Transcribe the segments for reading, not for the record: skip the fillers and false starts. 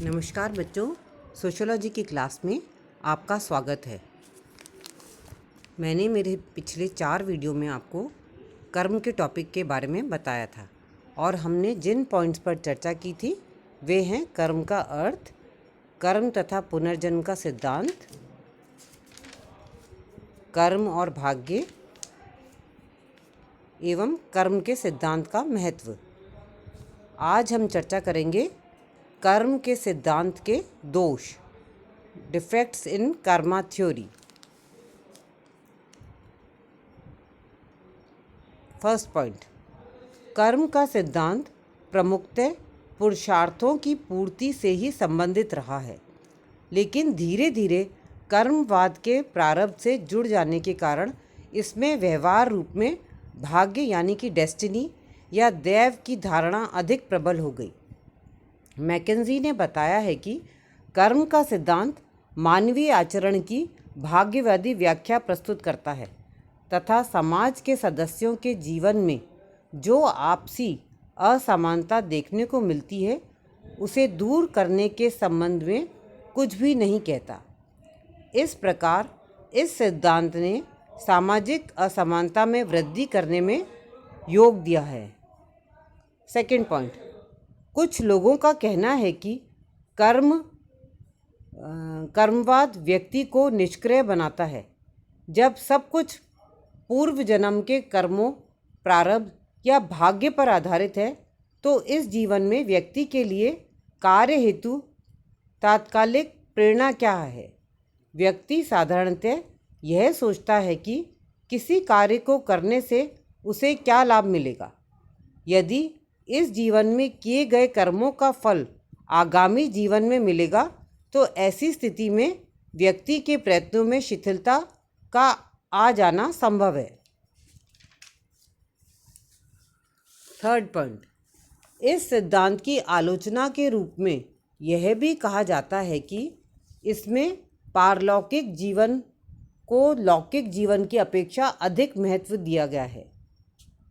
नमस्कार बच्चों, सोशियोलॉजी की क्लास में आपका स्वागत है। मैंने मेरे पिछले 4 वीडियो में आपको कर्म के टॉपिक के बारे में बताया था और हमने जिन पॉइंट्स पर चर्चा की थी वे हैं कर्म का अर्थ, कर्म तथा पुनर्जन्म का सिद्धांत, कर्म और भाग्य एवं कर्म के सिद्धांत का महत्व। आज हम चर्चा करेंगे कर्म के सिद्धांत के दोष, defects in Karma theory. First point, कर्म का सिद्धांत प्रमुखतः पुरुषार्थों की पूर्ति से ही संबंधित रहा है, लेकिन धीरे धीरे कर्मवाद के प्रारब्ध से जुड़ जाने के कारण इसमें व्यवहार रूप में भाग्य यानी कि डेस्टिनी या दैव की धारणा अधिक प्रबल हो गई। मैकेंजी ने बताया है कि कर्म का सिद्धांत मानवीय आचरण की भाग्यवादी व्याख्या प्रस्तुत करता है तथा समाज के सदस्यों के जीवन में जो आपसी असमानता देखने को मिलती है उसे दूर करने के संबंध में कुछ भी नहीं कहता। इस प्रकार इस सिद्धांत ने सामाजिक असमानता में वृद्धि करने में योग दिया है। सेकंड पॉइंट, कुछ लोगों का कहना है कि कर्मवाद व्यक्ति को निष्क्रिय बनाता है। जब सब कुछ पूर्व जन्म के कर्मों, प्रारब्ध या भाग्य पर आधारित है तो इस जीवन में व्यक्ति के लिए कार्य हेतु तात्कालिक प्रेरणा क्या है। व्यक्ति साधारणतः यह सोचता है कि किसी कार्य को करने से उसे क्या लाभ मिलेगा। यदि इस जीवन में किए गए कर्मों का फल आगामी जीवन में मिलेगा तो ऐसी स्थिति में व्यक्ति के प्रयत्नों में शिथिलता का आ जाना संभव है। थर्ड पॉइंट, इस सिद्धांत की आलोचना के रूप में यह भी कहा जाता है कि इसमें पारलौकिक जीवन को लौकिक जीवन की अपेक्षा अधिक महत्व दिया गया है।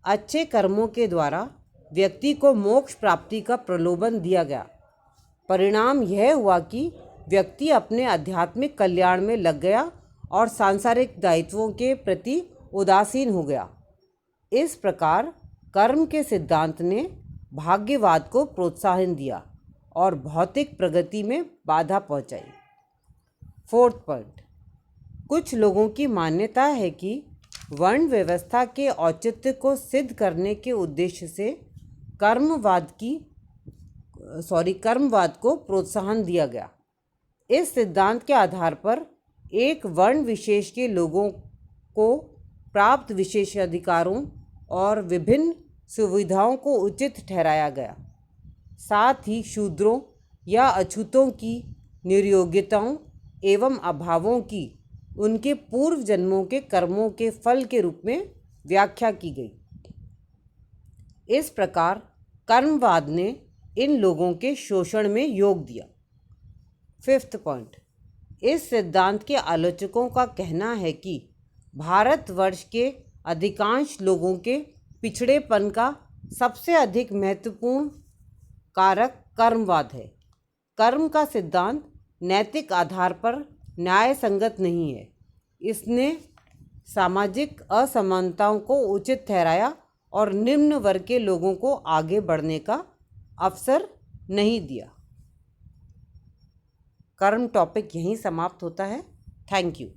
अच्छे कर्मों के द्वारा व्यक्ति को मोक्ष प्राप्ति का प्रलोभन दिया गया। परिणाम यह हुआ कि व्यक्ति अपने आध्यात्मिक कल्याण में लग गया और सांसारिक दायित्वों के प्रति उदासीन हो गया। इस प्रकार कर्म के सिद्धांत ने भाग्यवाद को प्रोत्साहन दिया और भौतिक प्रगति में बाधा पहुंचाई। फोर्थ पॉइंट, कुछ लोगों की मान्यता है कि वर्ण व्यवस्था के औचित्य को सिद्ध करने के उद्देश्य से कर्मवाद को प्रोत्साहन दिया गया। इस सिद्धांत के आधार पर एक वर्ण विशेष के लोगों को प्राप्त विशेषाधिकारों और विभिन्न सुविधाओं को उचित ठहराया गया। साथ ही शूद्रों या अछूतों की निर्योग्यताओं एवं अभावों की उनके पूर्व जन्मों के कर्मों के फल के रूप में व्याख्या की गई। इस प्रकार कर्मवाद ने इन लोगों के शोषण में योग दिया। फिफ्थ पॉइंट, इस सिद्धांत के आलोचकों का कहना है कि भारतवर्ष के अधिकांश लोगों के पिछड़ेपन का सबसे अधिक महत्वपूर्ण कारक कर्मवाद है। कर्म का सिद्धांत नैतिक आधार पर न्याय संगत नहीं है। इसने सामाजिक असमानताओं को उचित ठहराया और निम्न वर्ग के लोगों को आगे बढ़ने का अवसर नहीं दिया। कर्म टॉपिक यहीं समाप्त होता है। Thank you.